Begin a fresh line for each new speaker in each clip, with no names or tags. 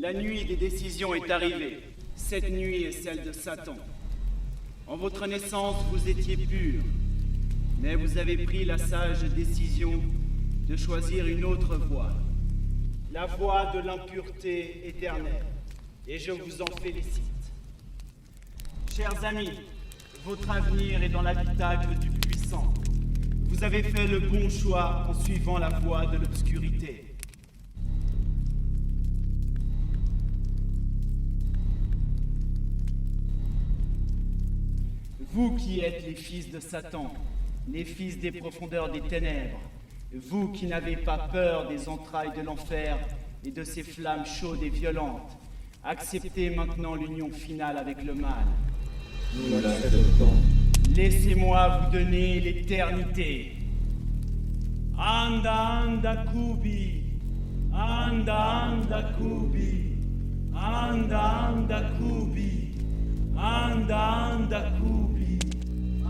La nuit des décisions est arrivée. Cette nuit est celle de Satan. En votre naissance, vous étiez pur, mais vous avez pris la sage décision de choisir une autre voie, la voie de l'impureté éternelle, et je vous en félicite. Chers amis, votre avenir est dans l'habitacle du puissant. Vous avez fait le bon choix en suivant la voie de l'obscurité. Vous qui êtes les fils de Satan, les fils des profondeurs des ténèbres, vous qui n'avez pas peur des entrailles de l'enfer et de ses flammes chaudes et violentes, acceptez maintenant l'union finale avec le mal.
Nous l'acceptons.
Laissez-moi vous donner l'éternité. Anda, anda, kubi. Anda, anda, kubi. Anda, anda, kubi. Anda, anda, kubi.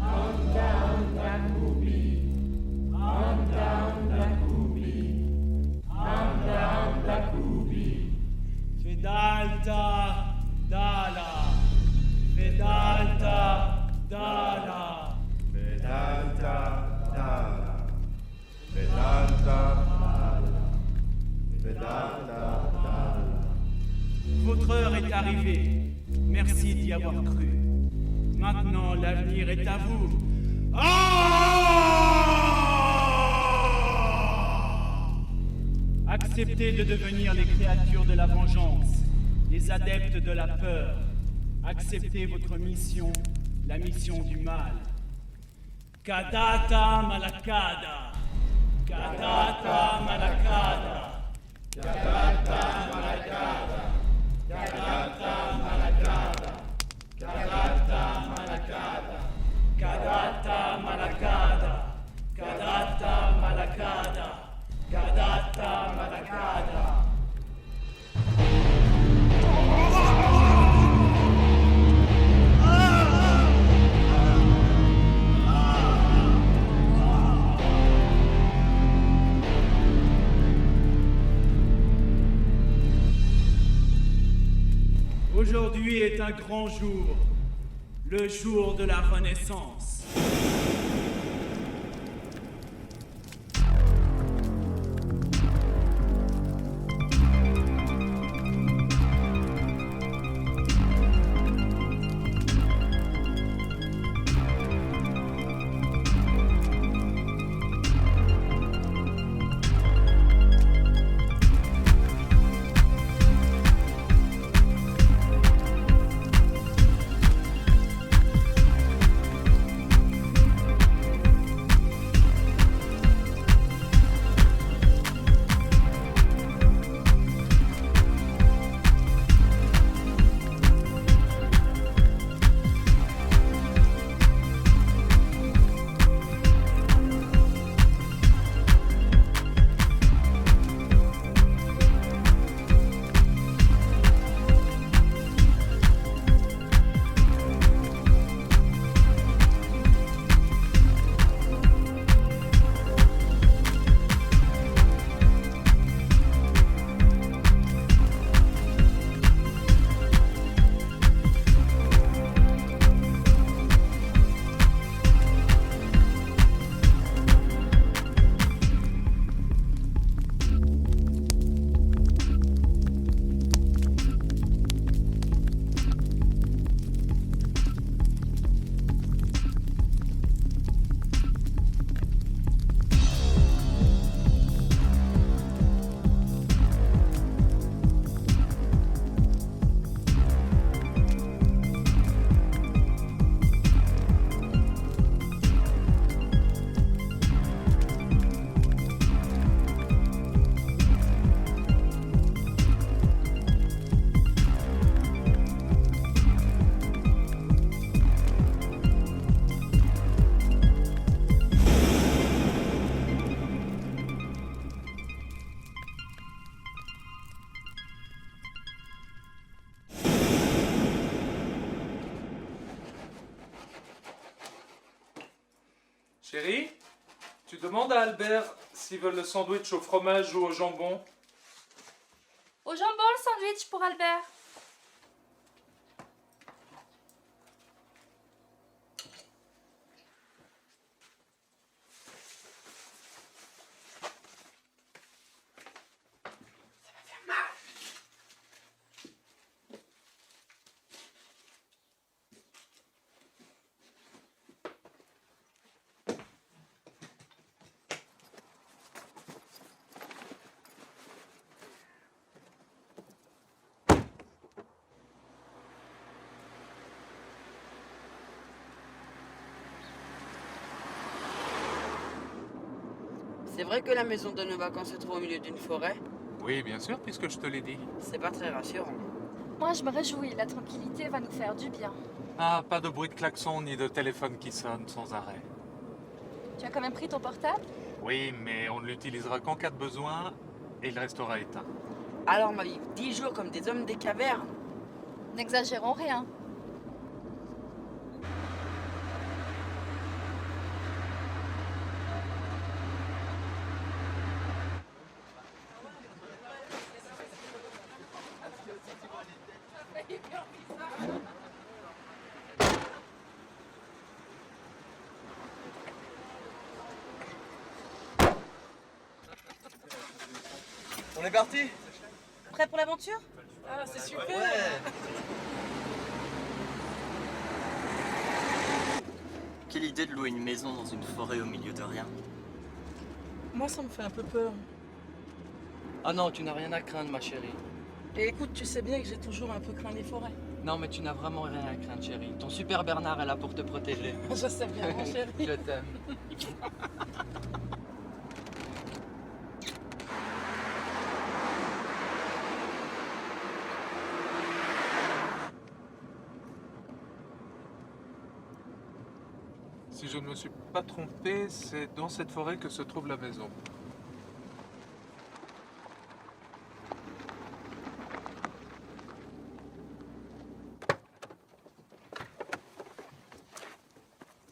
Anda, anda, kubi. Anda, anda, kubi. Anda, anda, kubi. Fedalta, dala. Vedanta Dala.
Vedanta Dala. Vedanta Dala. Vedanta Dala.
Votre heure est arrivée. Merci d'y avoir cru. Maintenant, l'avenir est à vous. Acceptez de devenir les créatures de la vengeance, les adeptes de la peur. Acceptez votre mission, la mission du mal. Kadata Malakada. Kadata Malakada. Kadata Malakada. Kadata Malakada. Kadata Malakada. Kadata Malakada. Kadata Malakada. Kadata Malakada. Aujourd'hui est un grand jour, le jour de la Renaissance.
Chérie, tu demandes à Albert s'ils veulent le sandwich au fromage ou au jambon?
Au jambon, le sandwich pour Albert.
C'est vrai que la maison de nos vacances se trouve au milieu d'une forêt?
Oui, bien sûr, puisque je te l'ai dit.
C'est pas très rassurant.
Moi, je me réjouis. La tranquillité va nous faire du bien.
Ah, pas de bruit de klaxon ni de téléphone qui sonne sans arrêt.
Tu as quand même pris ton portable?
Oui, mais on ne l'utilisera qu'en cas de besoin et il restera éteint.
Alors on va vivre 10 jours comme des hommes des cavernes.
N'exagérons rien.
On est parti?
Prêt pour l'aventure?
Ah, c'est super.
Quelle idée de louer une maison dans une forêt au milieu de rien.
Moi, ça me fait un peu peur.
Ah non, tu n'as rien à craindre, ma chérie.
Et écoute, tu sais bien que j'ai toujours un peu craint les forêts.
Non, mais tu n'as vraiment rien à craindre, chérie. Ton super Bernard est là pour te protéger.
Je sais bien, mon chéri.
Je t'aime.
Si je ne me suis pas trompé, c'est dans cette forêt que se trouve la maison.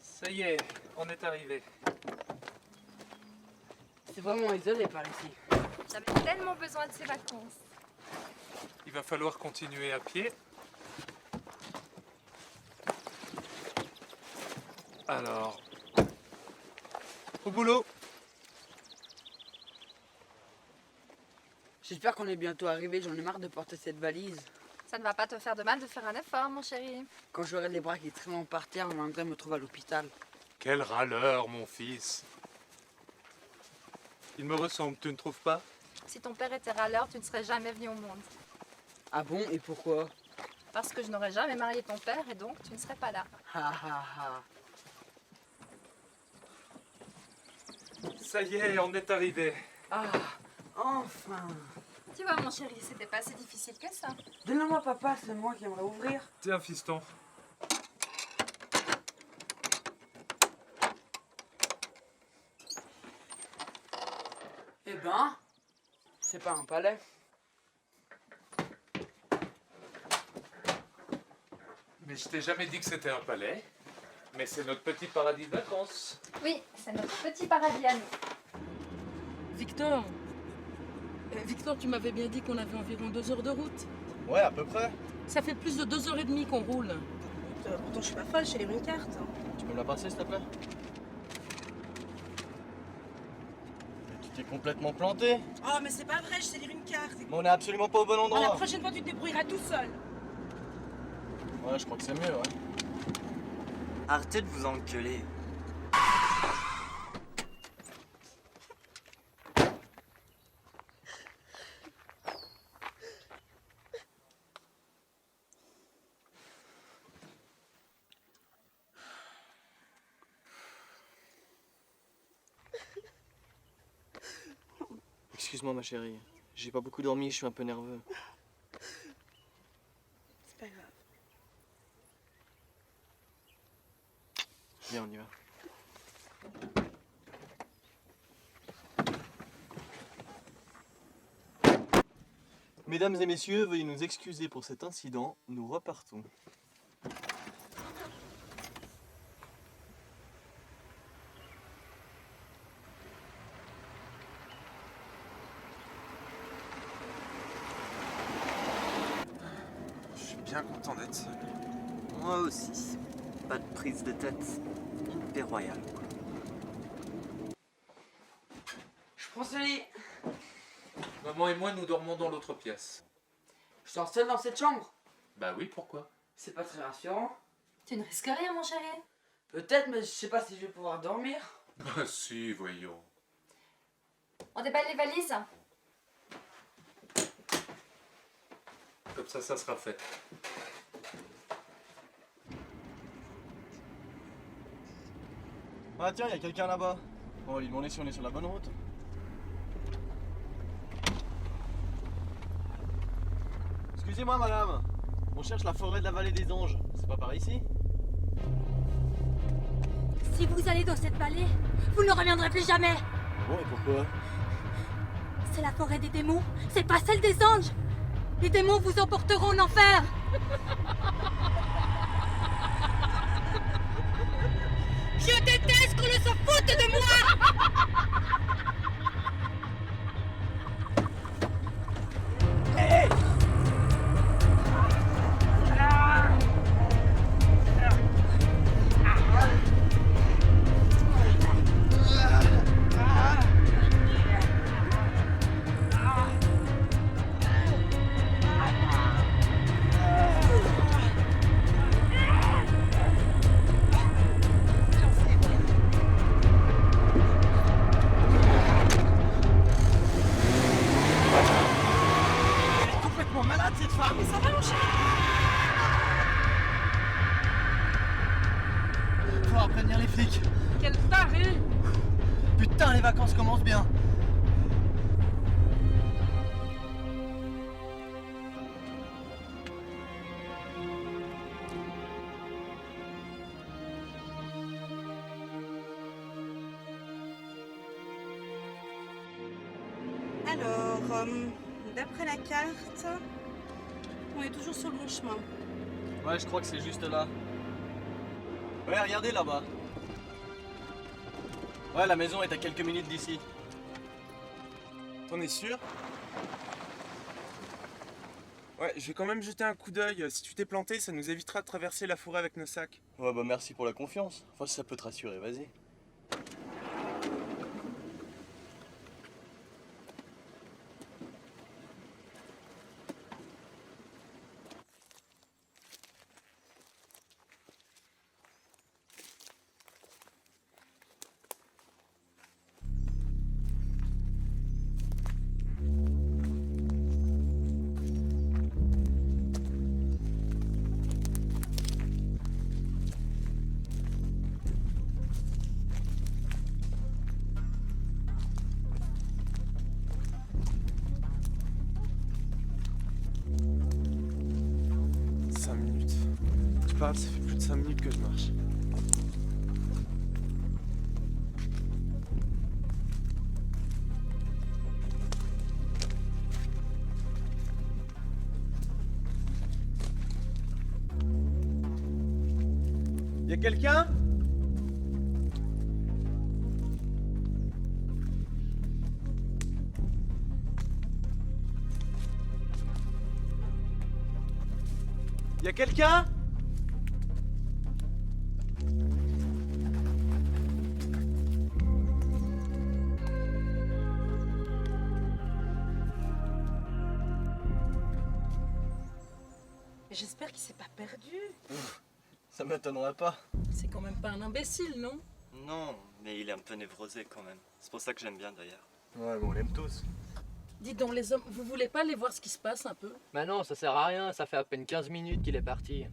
Ça y est, on est arrivé.
C'est vraiment isolé par ici.
J'avais tellement besoin de ces vacances.
Il va falloir continuer à pied. Alors, au boulot.
J'espère qu'on est bientôt arrivé, j'en ai marre de porter cette valise.
Ça ne va pas te faire de mal de faire un effort, mon chéri.
Quand j'aurai les bras qui traînent par terre, on viendrait me trouver à l'hôpital.
Quel râleur, mon fils. Il me ressemble, tu ne trouves pas?
Si ton père était râleur, tu ne serais jamais venu au monde.
Ah bon, et pourquoi?
Parce que je n'aurais jamais marié ton père et donc tu ne serais pas là.
Ha ha ha.
Ça y est, on est arrivé.
Ah, enfin.
Tu vois, mon chéri, c'était pas si difficile que ça.
Donne-moi papa, c'est moi qui aimerais ouvrir.
Tiens, fiston.
Eh ben, c'est pas un palais.
Mais je t'ai jamais dit que c'était un palais. Mais c'est notre petit paradis de vacances.
Oui, c'est notre petit paradis à nous.
Victor, Victor, tu m'avais bien dit qu'on avait environ 2 heures de route.
Ouais, à peu près.
Ça fait plus de 2 heures et demie qu'on roule.
Pourtant, je suis pas folle, j'ai les une carte.
Tu peux me la passer, s'il te plaît? Mais tu t'es complètement planté.
Oh, mais c'est pas vrai, je sais lire une carte.
Mais on est absolument pas au bon
Oh, la
endroit.
prochaine fois, tu te débrouilleras tout seul.
Ouais, je crois que c'est mieux, ouais. Arrêtez de vous engueuler. Excuse-moi ma chérie, j'ai pas beaucoup dormi, je suis un peu nerveux.
C'est pas grave.
Viens, on y va. Mesdames et messieurs, veuillez nous excuser pour cet incident, nous repartons.
bien content d'être seul.
Moi aussi. Pas de prise de tête. Une paix royale.
Je prends ce lit.
Maman et moi, nous dormons dans l'autre pièce.
Je dors seul dans cette chambre.
Bah oui, pourquoi?
C'est pas très rassurant.
Tu ne risques rien, mon chéri.
Peut-être, mais je sais pas si je vais pouvoir dormir.
Bah si, voyons.
On déballe les valises.
Comme ça sera fait.
Ah tiens, y a quelqu'un là-bas. On va lui demander si on est sur la bonne route. Excusez-moi madame, on cherche la forêt de la vallée des anges. C'est pas par ici?
Si vous allez dans cette vallée, vous ne reviendrez plus jamais.
Bon, et pourquoi?
C'est la forêt des démons, c'est pas celle des anges. Les démons vous emporteront en enfer. Je déteste qu'on ne se foute de moi.
Faut prévenir les flics.
Quel taré!
Putain, les vacances commencent bien.
Alors, d'après la carte, on est toujours sur le bon chemin.
Ouais, je crois que c'est juste là. Ouais, regardez là-bas. Ouais, la maison est à quelques minutes d'ici.
T'en es sûr? Ouais, je vais quand même jeter un coup d'œil. Si tu t'es planté, ça nous évitera de traverser la forêt avec nos sacs.
Ouais, bah merci pour la confiance. Enfin, si ça peut te rassurer, vas-y.
Ça fait plus de 5 minutes que je marche.
Y'a quelqu'un? Y'a quelqu'un?
J'espère qu'il s'est pas perdu.
Ça m'étonnerait pas.
C'est quand même pas un imbécile, non?
Non, mais il est un peu névrosé quand même. C'est pour ça que j'aime bien d'ailleurs. Ouais, mais on l'aime tous.
Dites donc les hommes, vous voulez pas aller voir ce qui se passe un peu?
Bah non, ça sert à rien, ça fait à peine 15 minutes qu'il est parti.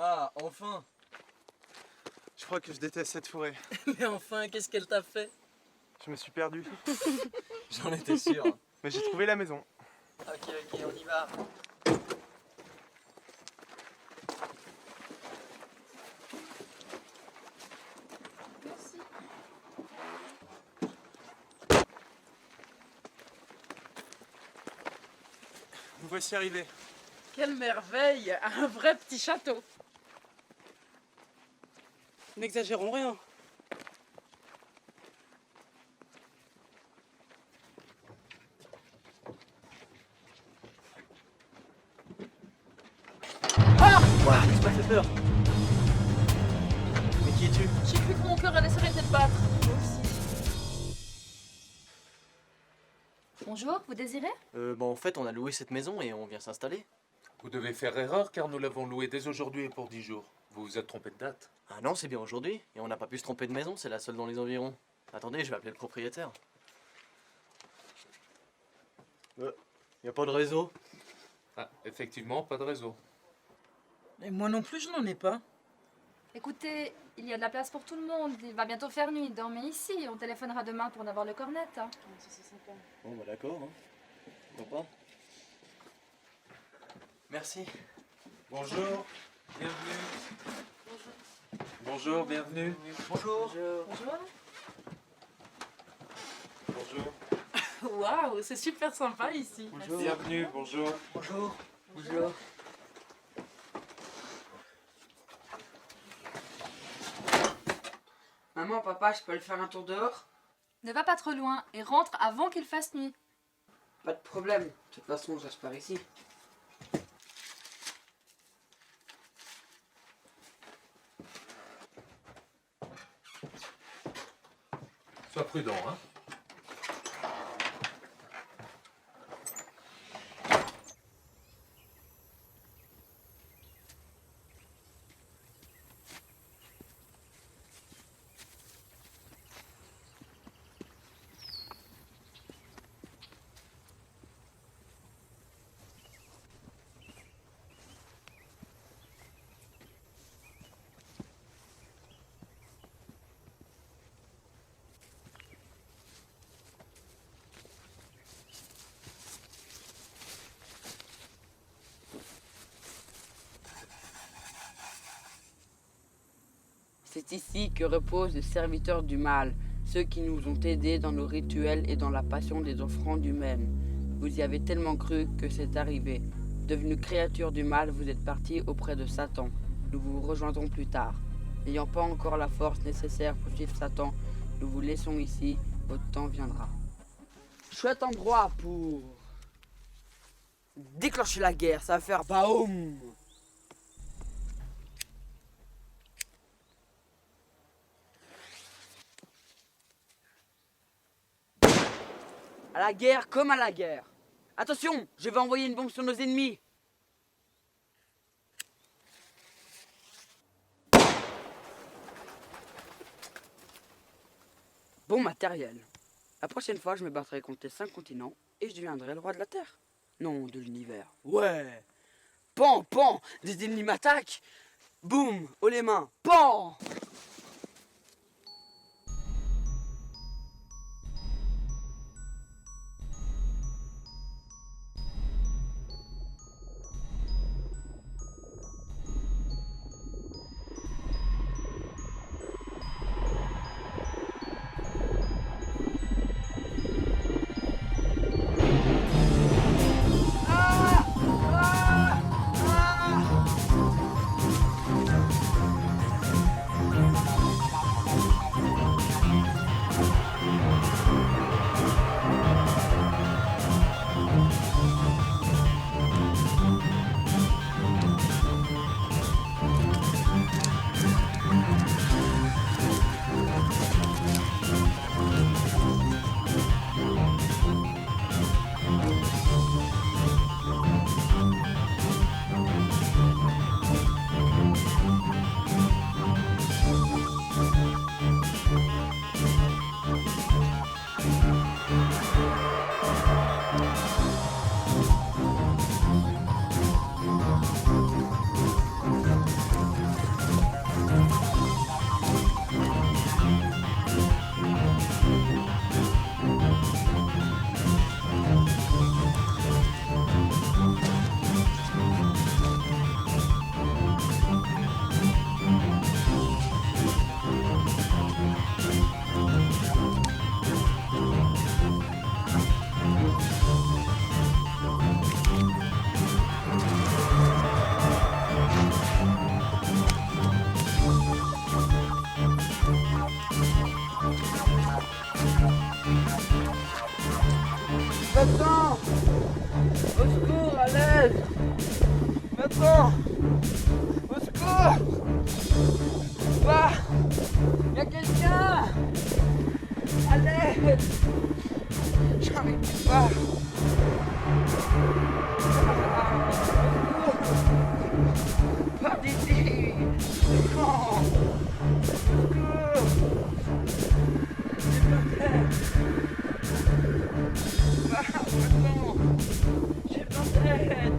Ah, enfin.
Je crois que je déteste cette forêt.
Mais enfin, qu'est-ce qu'elle t'a fait?
Je me suis perdu.
J'en étais sûr.
Mais j'ai trouvé la maison.
Ok, on y va.
vous voici arrivés.
Quelle merveille! Un vrai petit château.
N'exagérons rien.
Ouah, tu m'as fait peur. Mais qui es-tu?
J'ai cru que mon cœur allait s'arrêter de battre. Moi aussi.
Bonjour, vous désirez?
En fait, on a loué cette maison et on vient s'installer.
Vous devez faire erreur car nous l'avons loué dès aujourd'hui et pour 10 jours. Vous vous êtes trompé de date.
Ah non, c'est bien aujourd'hui. Et on n'a pas pu se tromper de maison, c'est la seule dans les environs. Attendez, je vais appeler le propriétaire. Y a pas de réseau.
Ah, effectivement, pas de réseau.
Et moi non plus, je n'en ai pas.
Écoutez, il y a de la place pour tout le monde. Il va bientôt faire nuit. Dormez ici. On téléphonera demain pour en avoir le cornet. Hein.
Ça, c'est sympa.
Bon, bah d'accord, hein. Pourquoi pas. Merci.
Bonjour, bienvenue. Bonjour, bienvenue.
Bonjour.
Bonjour.
Bonjour.
Waouh, c'est super sympa ici.
Bonjour.
Bienvenue, bonjour.
Bonjour. Bonjour.
Maman, papa, je peux aller faire un tour dehors?
Ne va pas trop loin et rentre avant qu'il fasse nuit.
Pas de problème. De toute façon, je reste par ici.
Sois prudent, hein.
C'est ici que reposent les serviteurs du mal, ceux qui nous ont aidés dans nos rituels et dans la passion des offrandes humaines. Vous y avez tellement cru que c'est arrivé. Devenu créature du mal, vous êtes partis auprès de Satan. Nous vous rejoindrons plus tard. N'ayant pas encore la force nécessaire pour suivre Satan, nous vous laissons ici, votre temps viendra. Chouette endroit pour déclencher la guerre, ça va faire baoum. À la guerre comme à la guerre. Attention, je vais envoyer une bombe sur nos ennemis. Bon matériel. La prochaine fois, je me battrai contre les 5 continents et je deviendrai le roi de la Terre. Non, de l'univers. Ouais. Pan, pan, des ennemis m'attaquent. Boum, haut les mains. Pan. Maintenant! Au secours, à l'aide! Maintenant! Au secours! Ah! Y'a quelqu'un! À l'aide! J'arrive pas! Pas d'ici! Non! J'ai besoin d'aide!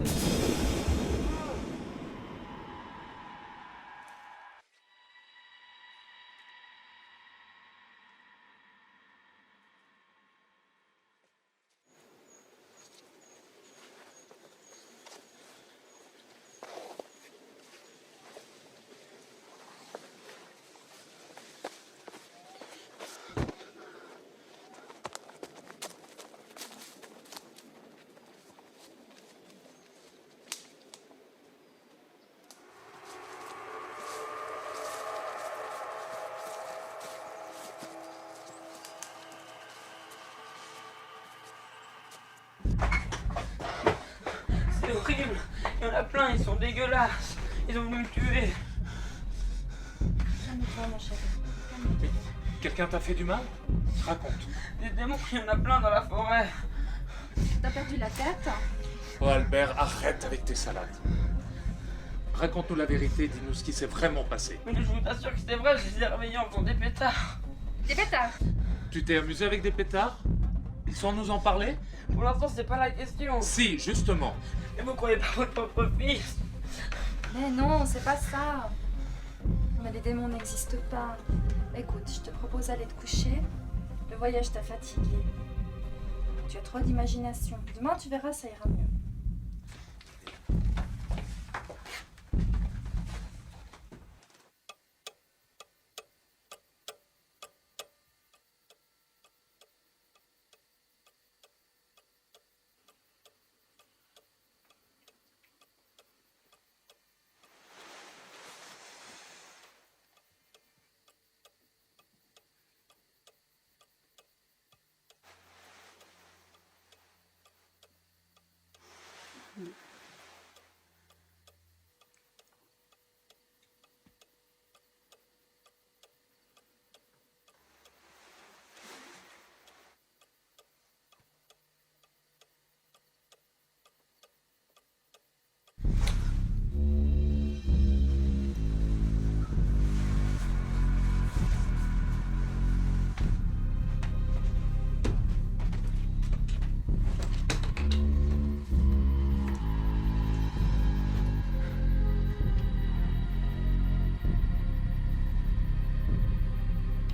C'est horrible. Il y en a plein, ils sont dégueulasses. Ils ont voulu me tuer.
Calme-toi, mon chéri.
Quelqu'un t'a fait du mal? Raconte.
Des démons, il y en a plein dans la forêt.
T'as perdu la tête?
Oh Albert, arrête avec tes salades. Raconte-nous la vérité, dis-nous ce qui s'est vraiment passé.
Mais je vous assure que c'était vrai, je les ai réveillés en faisant des pétards.
Des pétards?
Tu t'es amusé avec des pétards? Ils sont nous en parler?
Pour l'instant, c'est pas la question.
Si, justement.
Mais vous croyez pas votre propre fils?
Mais non, c'est pas ça. Mais les démons n'existent pas. Écoute, je te propose d'aller te coucher. Le voyage t'a fatigué. Tu as trop d'imagination. Demain, tu verras, ça ira mieux.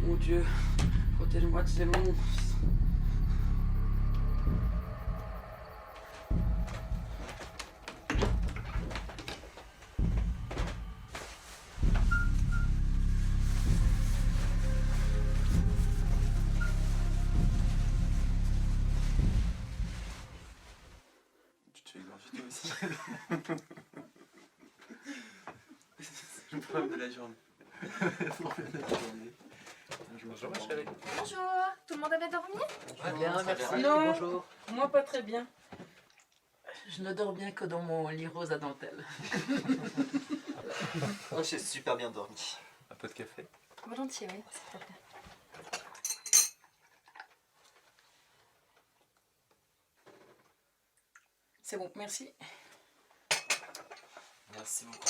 Mon Dieu, protège-moi de ces monstres.
Tu te fais égorger toi aussi. C'est le problème de la journée.
Bonjour ma chérie.
Bonjour, tout le monde a bien dormi?
Bien, merci.
Non.
Bonjour.
Moi, pas très bien. Je ne dors bien que dans mon lit rose à dentelle.
Oh, j'ai super bien dormi.
Un peu de café.
Volontiers, oui, c'est très bien.
C'est bon, merci.
Merci beaucoup.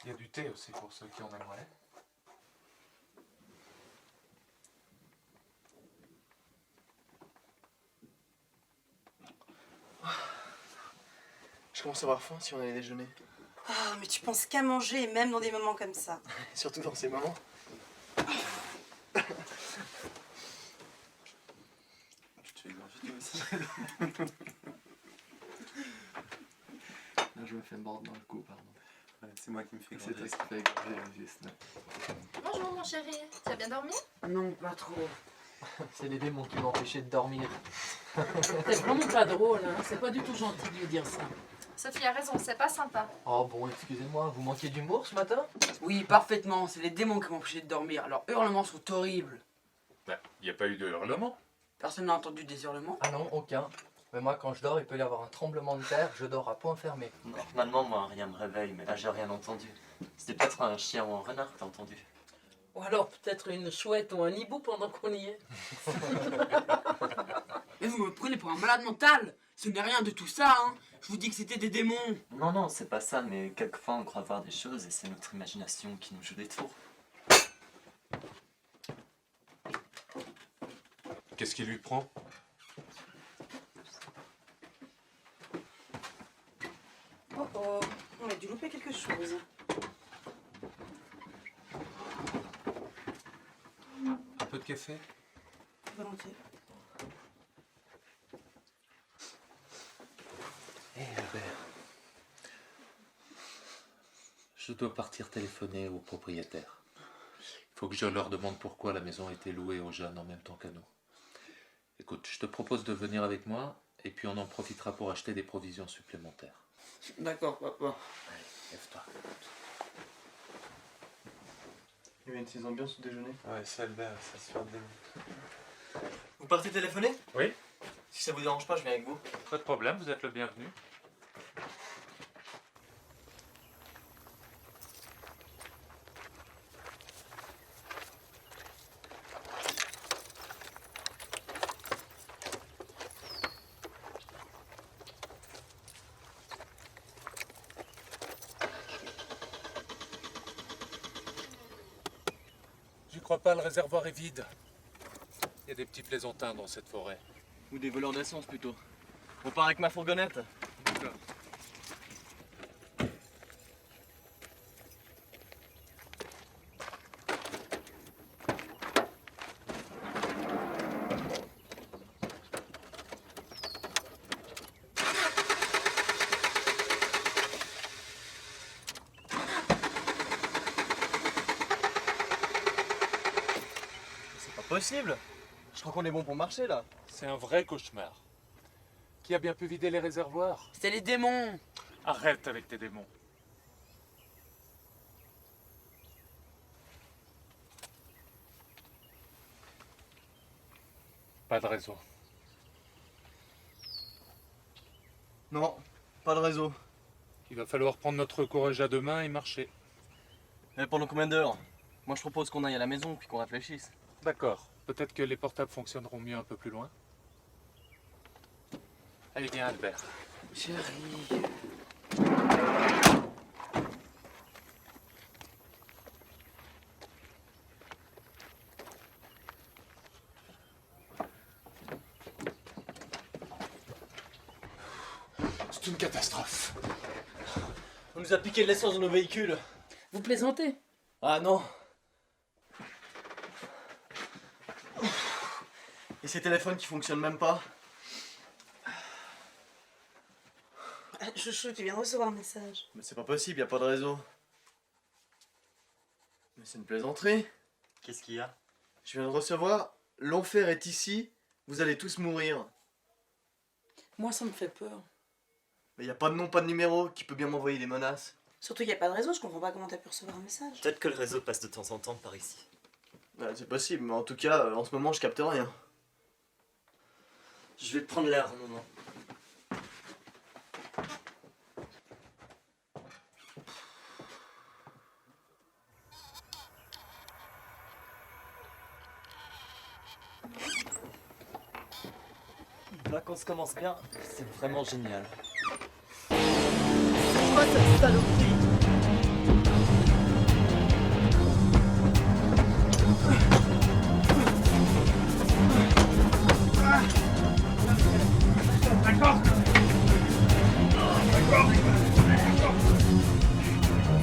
Il y a du thé aussi pour ceux qui en aimeraient.
Je commence à avoir faim si on allait déjeuner.
Ah, mais tu penses qu'à manger, et même dans des moments comme ça.
Surtout dans ces moments.
Tu te fais égorger toi aussi.
Là, je me fais mordre dans le cou, pardon.
Ouais, c'est moi qui me fais
C'est toi
égorger.
qui te fais égorger, j'ai snap.
Bonjour, mon chéri. Tu as bien dormi?
Non, pas trop.
C'est les démons qui m'ont empêché de dormir.
C'est vraiment pas drôle, hein. C'est pas du tout gentil de lui dire ça.
Sophie a raison, c'est pas sympa.
Oh bon, excusez-moi, vous manquiez d'humour ce matin?
Oui, parfaitement. C'est les démons qui m'ont empêché de dormir. Leurs hurlements sont horribles.
Il n'y a pas eu de hurlement.
Personne n'a entendu des hurlements?
Ah non, aucun. Mais moi, quand je dors, il peut y avoir un tremblement de terre, je dors à point fermé.
Normalement, moi, rien me réveille, mais là, j'ai rien entendu. C'était peut-être un chien ou un renard que t'as entendu.
Ou alors peut-être une chouette ou un hibou pendant qu'on y est.
Mais vous me prenez pour un malade mental! Ce n'est rien de tout ça, hein! Je vous dis que c'était des démons!
Non, non, c'est pas ça, mais quelquefois, on croit voir des choses et c'est notre imagination qui nous joue des tours.
Qu'est-ce qui lui prend?
Oh oh, on a dû louper quelque chose.
Un peu de café?
Volontiers.
Eh Albert, je dois partir téléphoner au propriétaire. Il faut que je leur demande pourquoi la maison a été louée aux jeunes en même temps qu'à nous. Écoute, je te propose de venir avec moi et puis on en profitera pour acheter des provisions supplémentaires.
D'accord, papa.
Allez, lève-toi.
Il y a une petite ambiance au déjeuner.
Ouais, c'est Albert, ça se fait des...
Vous partez téléphoner?
Oui,
Si ça vous dérange pas, je viens avec vous.
pas de problème, vous êtes le bienvenu. Je crois pas, le réservoir est vide. Il y a des petits plaisantins dans cette forêt.
Ou des voleurs d'essence plutôt. On part avec ma fourgonnette.
D'accord.
C'est pas possible. Je crois qu'on est bon pour marcher là.
C'est un vrai cauchemar. Qui a bien pu vider les réservoirs?
C'est les démons!
Arrête avec tes démons. Pas de réseau.
Non, pas de réseau.
Il va falloir prendre notre courage à deux mains et marcher.
Mais pendant combien d'heures? Moi je propose qu'on aille à la maison puis qu'on réfléchisse.
D'accord. Peut-être que les portables fonctionneront mieux un peu plus loin. Allez, viens Albert.
Chérie...
C'est une catastrophe.
On nous a piqué de l'essence dans nos véhicules.
Vous plaisantez?
Ah non. Et ces téléphones qui fonctionnent même pas.
Chouchou, tu viens de recevoir un message.
Mais c'est pas possible, y a pas de réseau. Mais c'est une plaisanterie. Qu'est-ce qu'il y a? Je viens de recevoir, l'enfer est ici, vous allez tous mourir.
Moi, ça me fait peur.
Mais y a pas de nom, pas de numéro, qui peut bien m'envoyer des menaces.
Surtout qu'il n'y a pas de réseau, je comprends pas comment t'as pu recevoir un message.
Peut-être que le réseau passe de temps en temps par ici. C'est possible, mais en tout cas, en ce moment, je capte rien. Je vais prendre l'air un moment. Les vacances commencent bien, c'est vraiment génial. C'est quoi cette saloperie?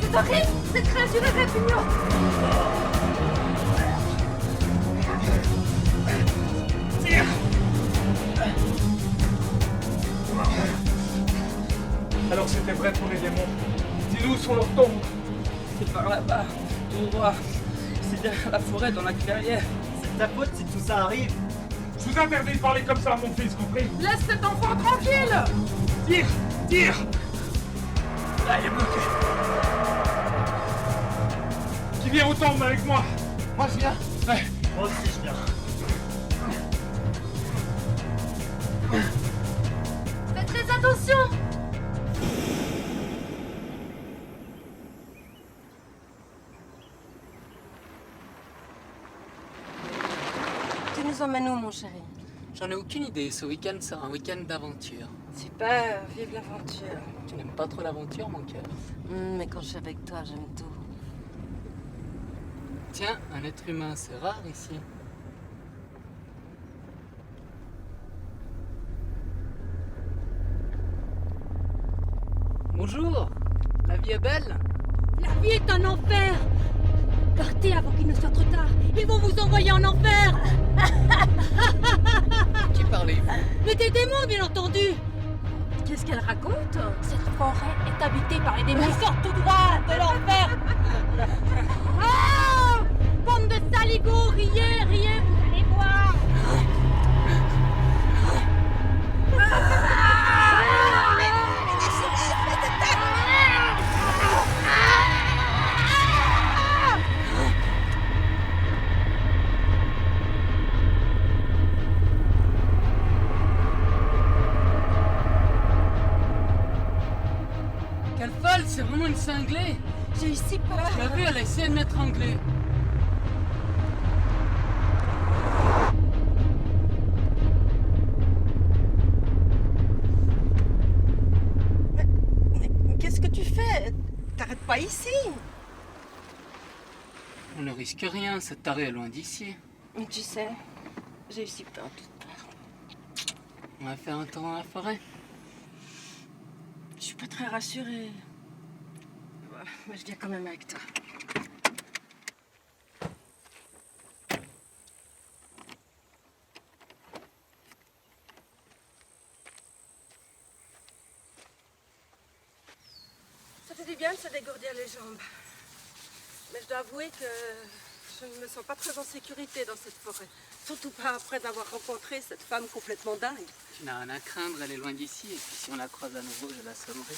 C'est horrible! Cette créature est répugnante!
Alors c'était vrai pour les démons. Dis-nous où sont leurs tombes.
C'est par là-bas, tout droit. C'est derrière la forêt, dans la clairière.
C'est ta faute si tout ça arrive.
Je vous interdis de parler comme ça à mon fils, compris?
Laisse cet enfant tranquille!
Tire! Tire! Là, il est bloqué. Qui vient aux tombes avec moi?
Moi je viens.
Ouais.
Moi aussi je viens.
mon chéri?
J'en ai aucune idée, ce week-end sera un week-end d'aventure.
Super, vive l'aventure.
Tu n'aimes pas trop l'aventure, mon cœur?
Mais quand je suis avec toi, j'aime tout.
Tiens, un être humain, c'est rare ici. Bonjour, la vie est belle?
La vie est un enfer. Partez avant qu'il ne soit trop tard. Ils vont vous envoyer en enfer.
Qui parlez-vous?
Mais des démons, bien entendu.
Qu'est-ce qu'elle raconte?
Cette forêt est habitée par les démons. Ils sortent tout droit de l'enfer. Ah, bande de saligots, riez, riez, vous allez voir.
Quelle folle, c'est vraiment une cinglée.
J'ai eu si peur.
Tu as vu, elle a essayé de m'étrangler.
Qu'est-ce que tu fais? T'arrêtes pas ici.
On ne risque rien, cette tarée est loin d'ici.
Tu sais, j'ai eu si peur toute part.
On va faire un tour dans la forêt.
Je suis pas très rassurée. Ouais, mais je viens quand même avec toi. Ça fait du bien de se dégourdir les jambes. Mais je dois avouer que je ne me sens pas très en sécurité dans cette forêt. Surtout pas après avoir rencontré cette femme complètement dingue.
Tu n'as rien à craindre, elle est loin d'ici. Et puis si on la croise à nouveau, je l'assommerai.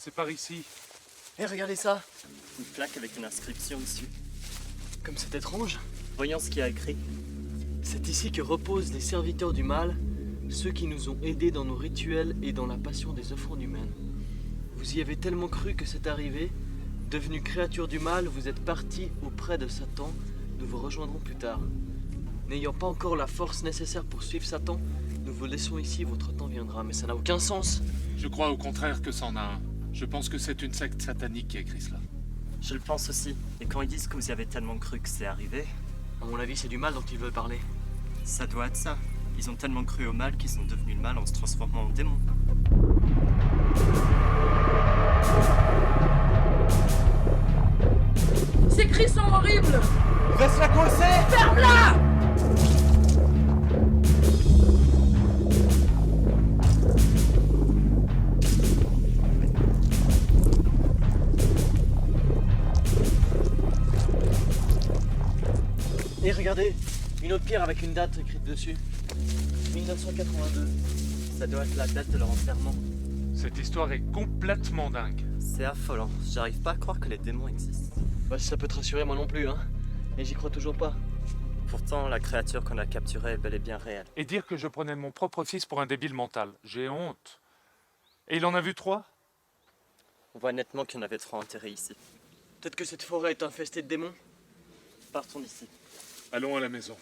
C'est par ici.
Hé, regardez ça.
Une plaque avec une inscription dessus.
Comme c'est étrange.
Voyons ce qu'il y a écrit.
C'est ici que reposent les serviteurs du mal, ceux qui nous ont aidés dans nos rituels et dans la passion des offrandes humaines. Vous y avez tellement cru que c'est arrivé. Devenus créatures du mal, vous êtes partis auprès de Satan. Nous vous rejoindrons plus tard. N'ayant pas encore la force nécessaire pour suivre Satan, nous vous laissons ici, votre temps viendra. Mais ça n'a aucun sens.
Je crois au contraire que c'en a un. Je pense que c'est une secte satanique qui a écrit cela.
Je le pense aussi. Et quand ils disent que vous y avez tellement cru que c'est arrivé...
À mon avis, c'est du mal dont ils veulent parler.
Ça doit être ça. Ils ont tellement cru au mal qu'ils sont devenus le mal en se transformant en démon.
Ces cris sont horribles.
Laisse-la coincer!
Ferme-la!
Et regardez, une autre pierre avec une date écrite dessus. 1982.
Ça doit être la date de leur enterrement.
Cette histoire est complètement dingue.
C'est affolant. J'arrive pas à croire que les démons existent.
Bah si ça peut te rassurer, moi non plus, hein. Et j'y crois toujours pas.
Pourtant, la créature qu'on a capturée est bel et bien réelle.
Et dire que je prenais mon propre fils pour un débile mental. J'ai honte. Et il en a vu 3?
On voit nettement qu'il y en avait 3 enterrés ici.
Peut-être que cette forêt est infestée de démons.
Partons d'ici.
Allons à la maison.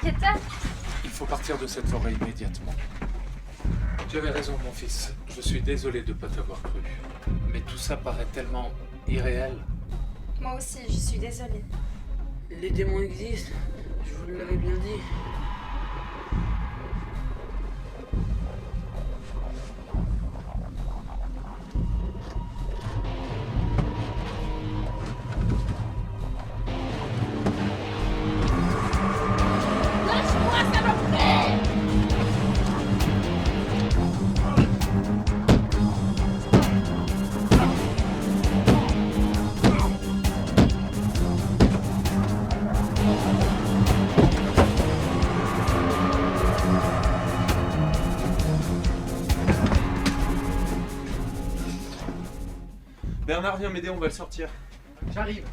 propriétaire.
Il faut partir de cette forêt immédiatement. Tu avais raison, mon fils. Je suis désolé de ne pas t'avoir cru. Mais tout ça paraît tellement irréel.
Moi aussi, je suis désolée.
Les démons existent, je vous l'avais bien dit.
Bernard, viens m'aider, on va le sortir.
J'arrive.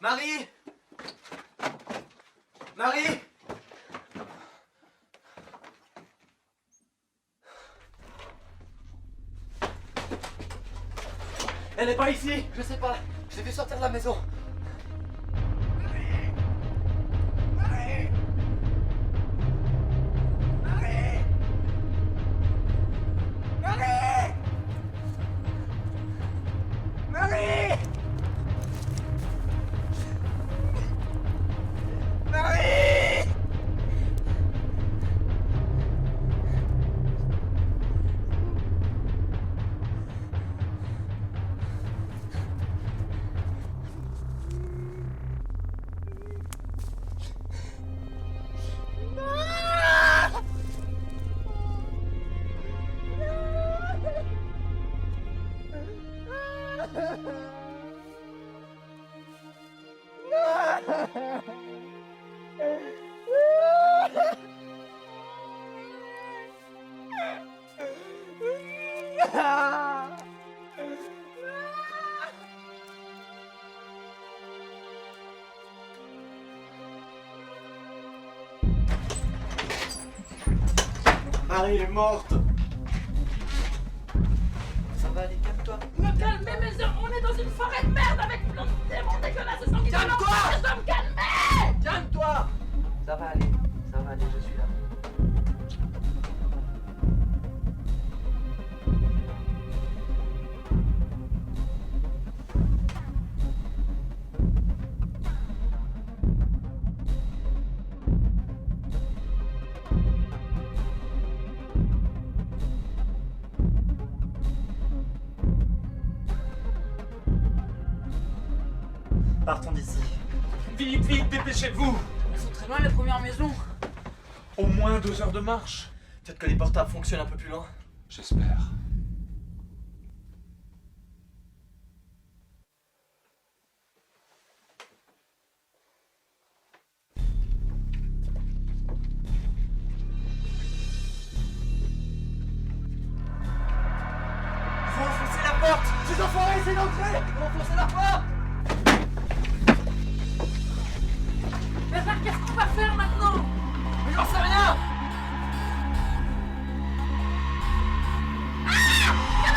Marie! Marie! Elle n'est pas ici! Je sais pas, je l'ai vu sortir de la maison. Marie! Marie! Marie! Marie! Marie! Marie est morte. Ça va aller, calme-toi.
Me calmer, mes hommes, on est dans une forêt de merde avec plein de démons dégueulasses et sanguinolents.
Calme-toi!
Les hommes, calmez!
Calme-toi. Ça va aller, je suis là. Partons d'ici.
Vite, vite, dépêchez-vous!
Elles sont très loin les premières maisons.
Au moins 2 heures de marche.
Peut-être que les portables fonctionnent un peu plus loin.
J'espère.
Faut enfoncer la porte! Ces enfoirés, c'est d'entrer! Faut enfoncer la porte!
Bernard, qu'est-ce qu'on va faire maintenant?
Mais j'en sais rien!
Ah!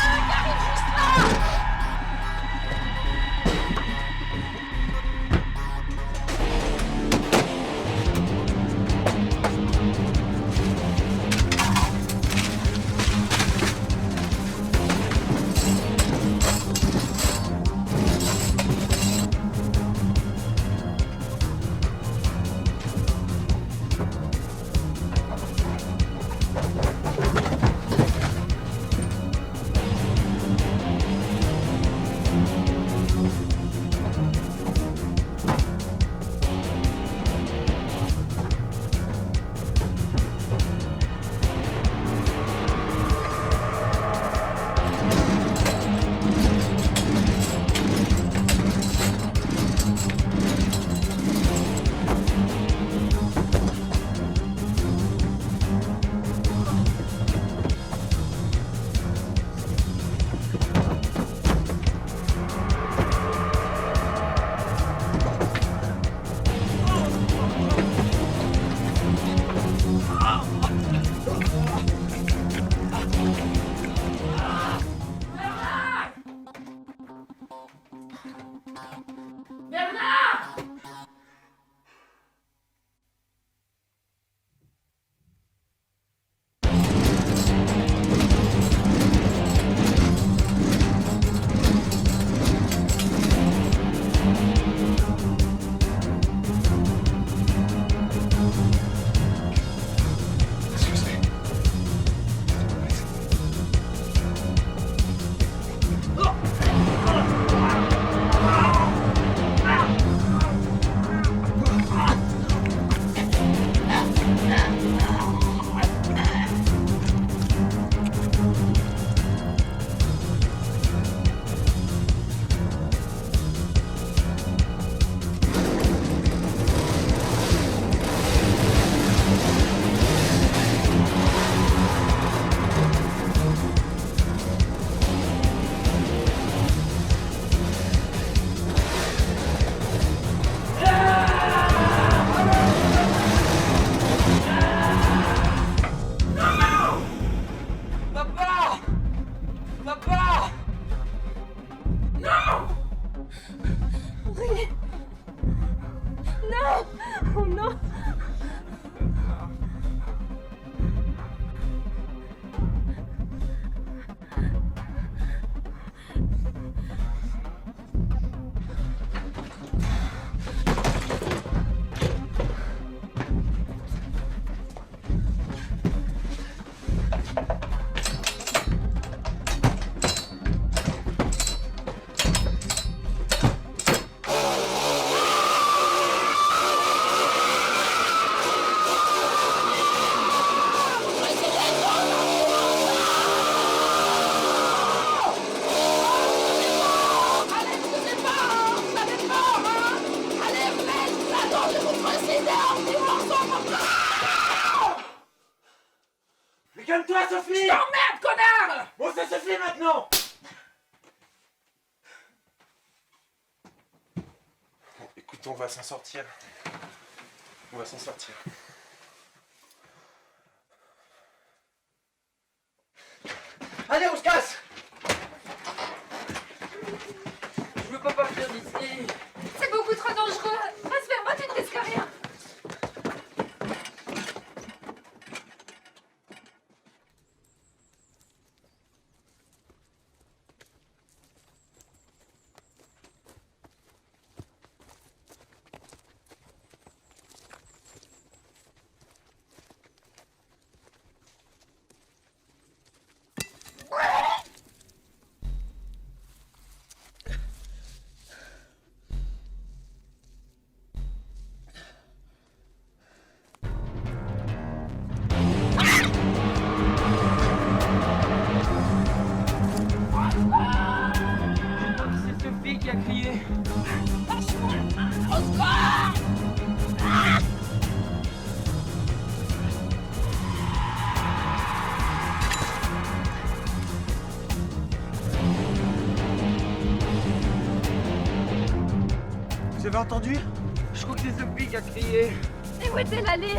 on va s'en sortir. On va s'en sortir.
Allez, on se casse!
Je veux pas partir d'ici.
C'est beaucoup trop dangereux. Reste vers moi, tu ne risques rien.
C'est Sophie qui a crié.
Vous avez entendu?
Je crois que c'est Sophie qui a crié.
Et où est-elle allée?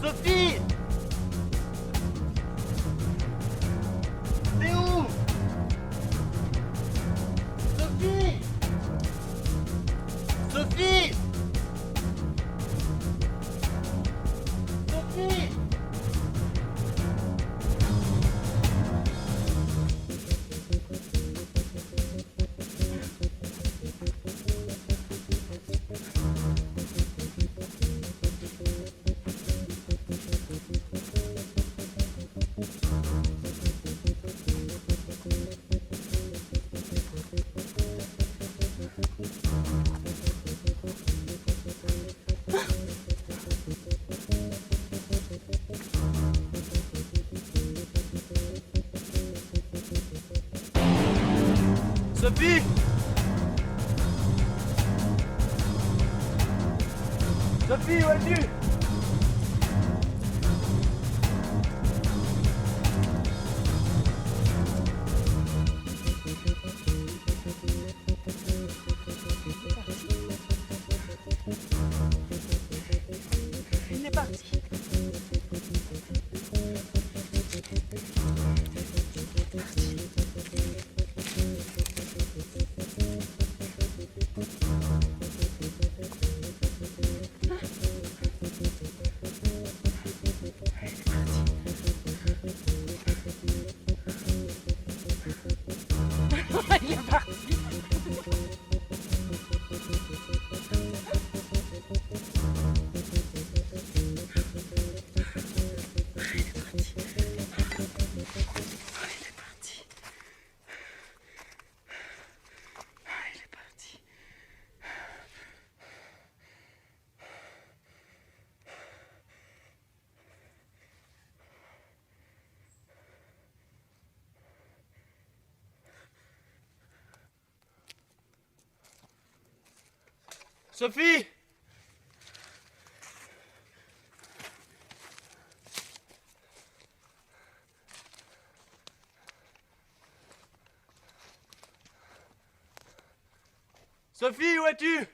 Sophie! T'es où? Sophie! Sophie! Sophie! Sophie! Sophie, où es-tu?
Il est parti. Il est parti.
Sophie! Sophie, où es-tu?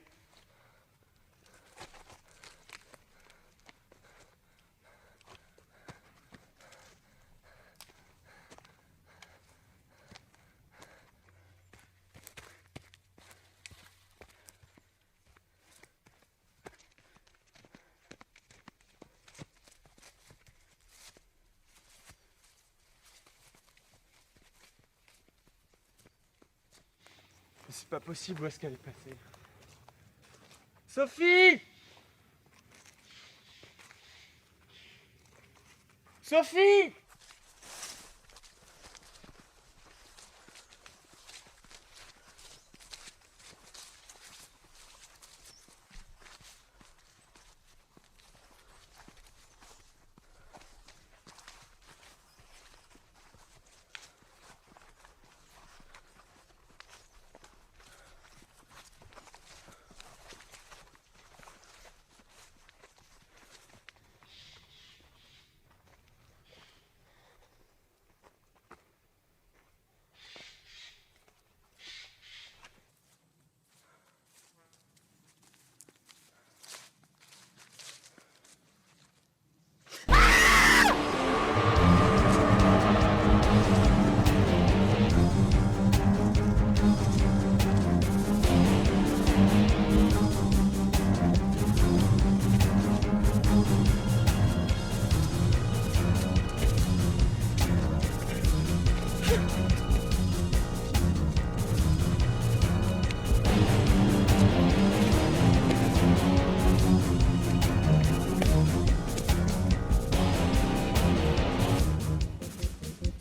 c'est pas possible, où est-ce qu'elle est passée? Sophie! Sophie!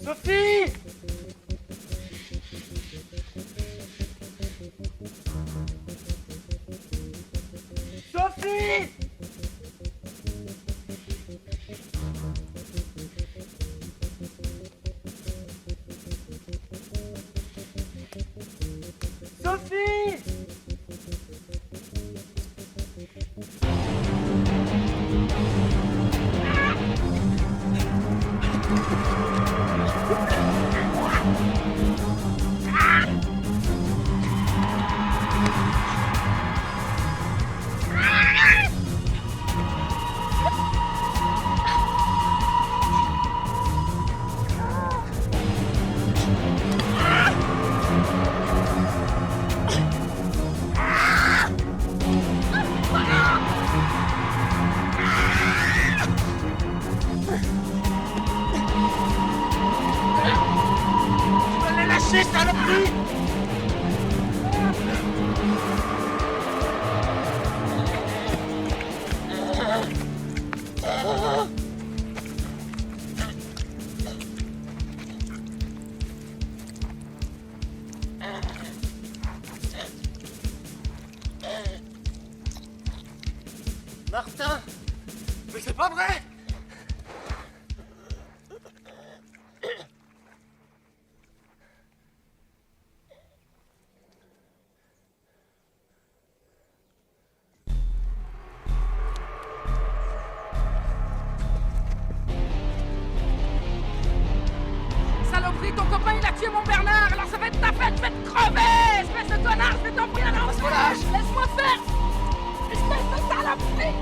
Sophie! Sophie! Sophie!
Martin! Mais c'est pas vrai!
Saloperie, ton copain il a tué mon Bernard, alors ça va être ta fête, fais te crever! Espèce de connard, je vais t'envoyer un enfer! Laisse-moi faire! Espèce de saloperie!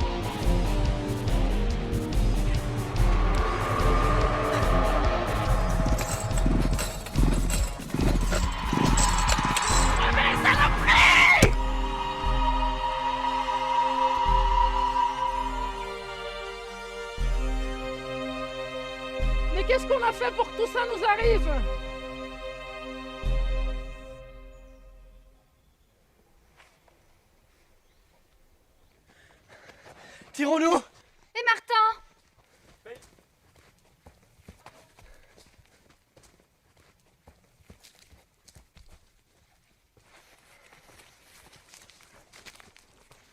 Crevez, saloperie! Mais qu'est-ce qu'on a fait pour que tout ça nous arrive?
Tirons-nous!
Et Martin?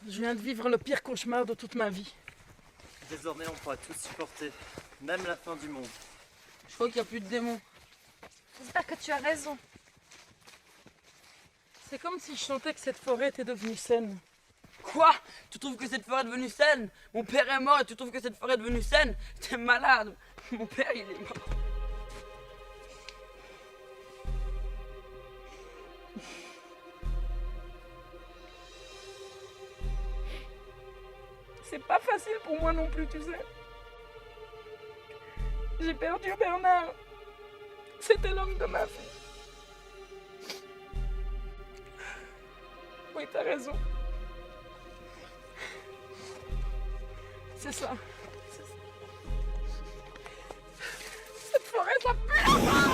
Je viens de vivre le pire cauchemar de toute ma vie.
Désormais, on pourra tous supporter, même la fin du monde.
Je crois qu'il n'y a plus de démons.
J'espère que tu as raison.
C'est comme si je sentais que cette forêt était devenue saine.
Quoi? Tu trouves que cette forêt est devenue saine? Mon père est mort et tu trouves que cette forêt est devenue saine? T'es malade. Mon père, il est mort.
C'est pas facile pour moi non plus, tu sais. J'ai perdu Bernard. C'était l'homme de ma vie. Oui, t'as raison. C'est ça. Cette forêt, ça pue la mort.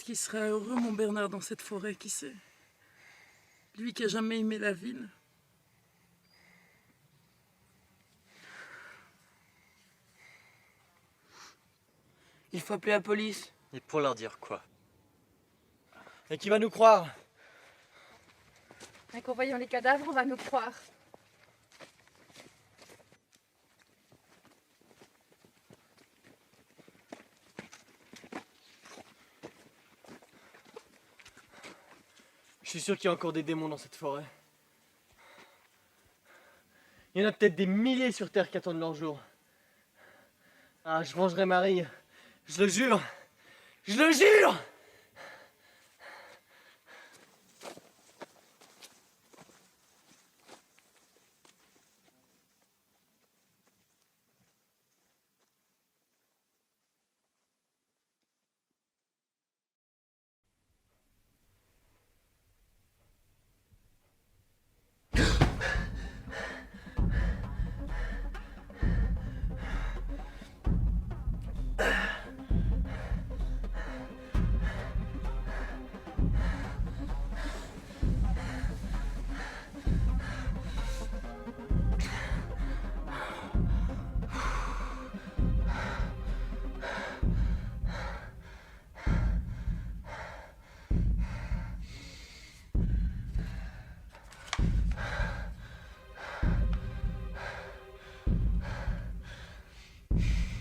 Peut-être qu'il serait heureux, mon Bernard, dans cette forêt, qui sait. Lui qui a jamais aimé la ville.
Il faut appeler la police. Et pour leur dire quoi? Et qui va nous croire?
Et qu'en voyant les cadavres, on va nous croire.
Je suis sûr qu'il y a encore des démons dans cette forêt. Il y en a peut-être des milliers sur Terre qui attendent leur jour. Ah, je vengerai Marie. Je le jure. Je le jure!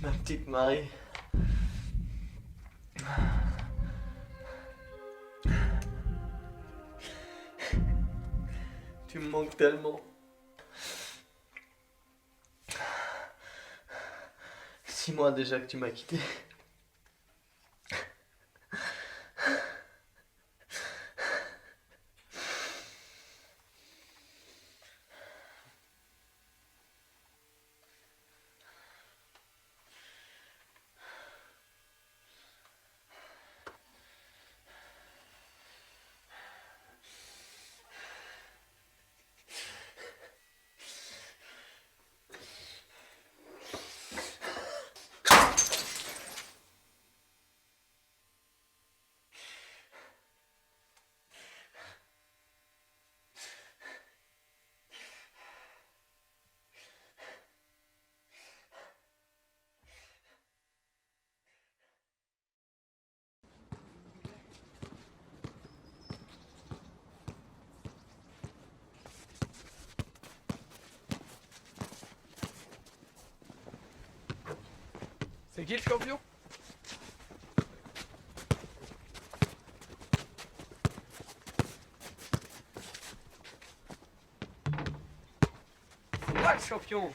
Ma petite Marie. Tu me manques tellement. 6 mois déjà que tu m'as quitté.
C'est qui le champion? C'est moi le champion!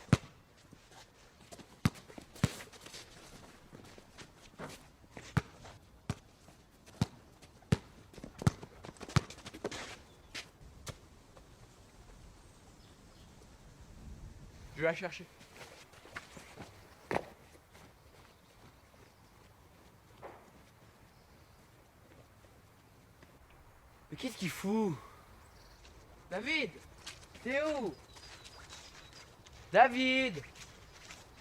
Je vais la chercher. Mais qu'est-ce qu'il fout? David! T'es où? David!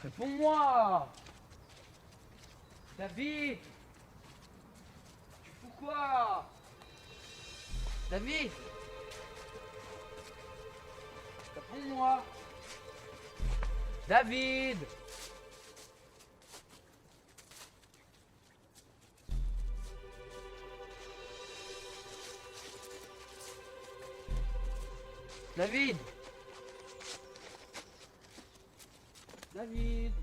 Réponds-moi! David! Tu fous quoi? David! Réponds-moi! David! David! David!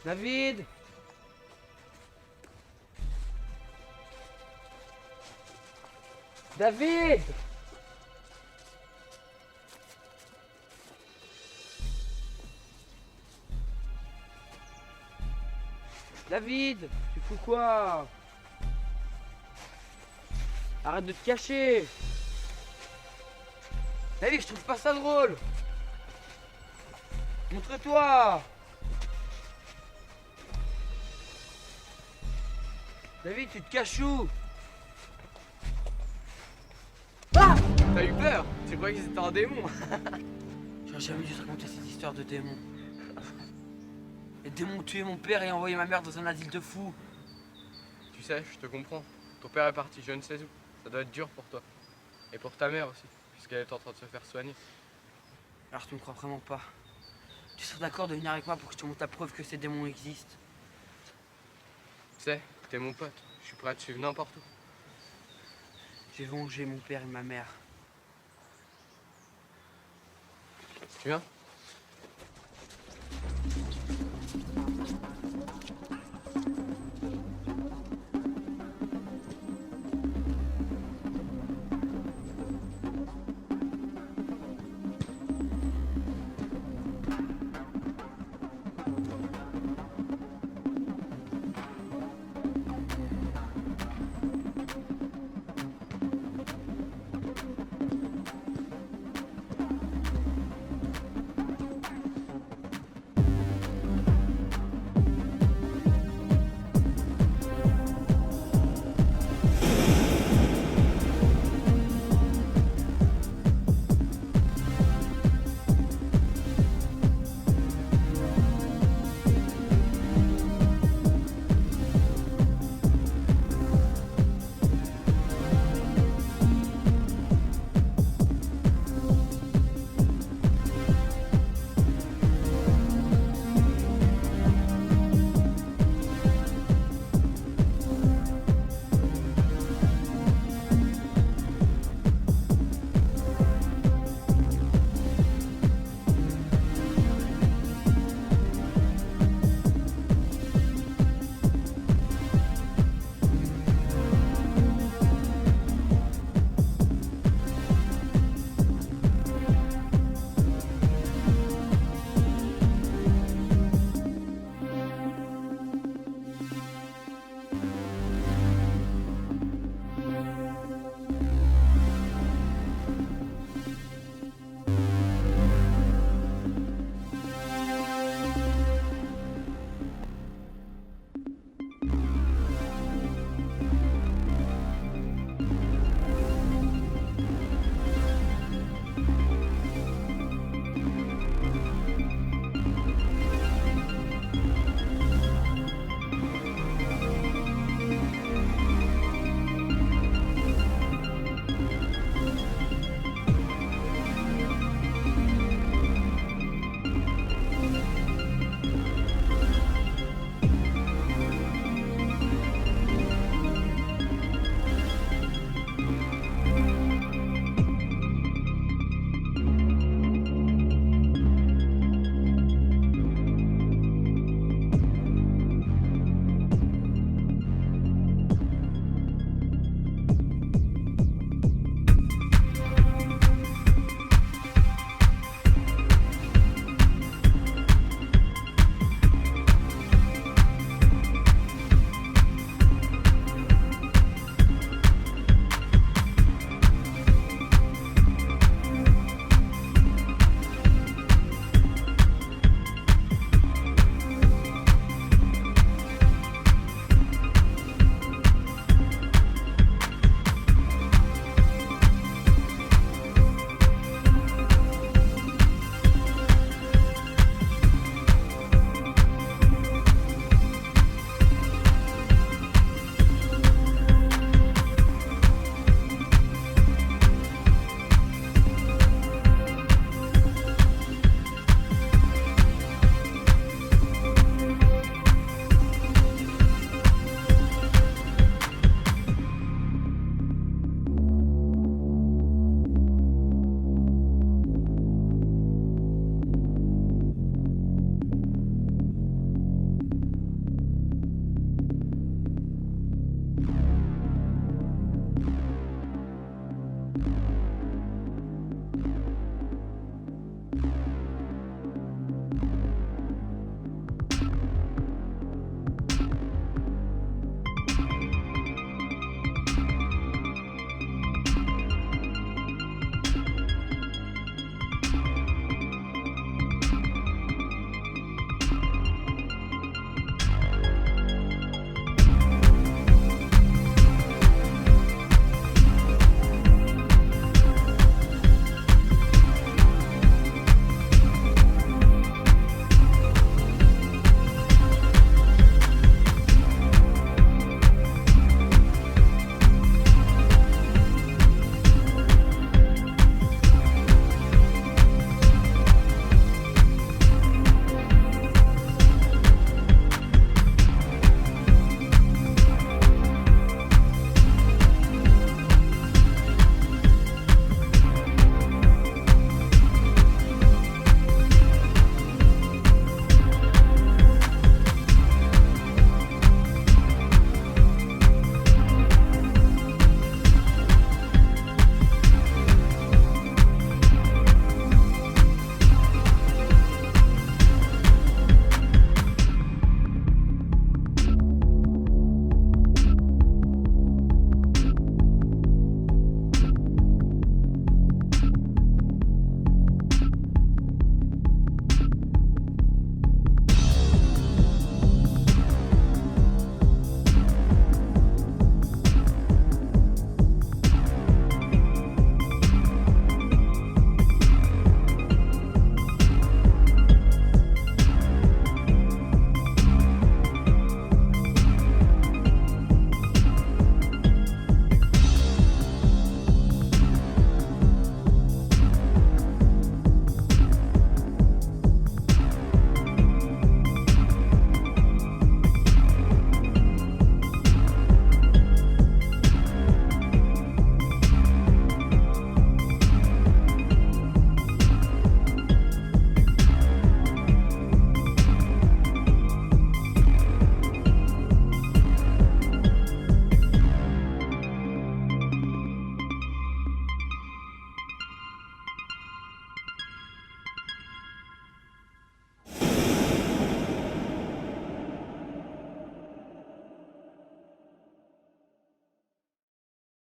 David! David! David! Tu fous quoi? Arrête de te cacher! David, je trouve pas ça drôle! Montre-toi! David, tu te caches où? Ah! T'as eu peur? Tu croyais que c'était un démon? J'aurais jamais dû te raconter cette histoire de démon.
Les démons ont tué mon père et envoyé ma mère dans un asile de fous.
Tu sais, je te comprends. Ton père est parti je ne sais où. Ça doit être dur pour toi. Et pour ta mère aussi, puisqu'elle est en train de se faire soigner.
Alors tu me crois vraiment pas? Tu serais d'accord de venir avec moi pour que je te montre la preuve que ces démons existent?
Tu sais, t'es mon pote. Je suis prêt à te suivre n'importe où.
J'ai vengé mon père et ma mère.
Tu viens?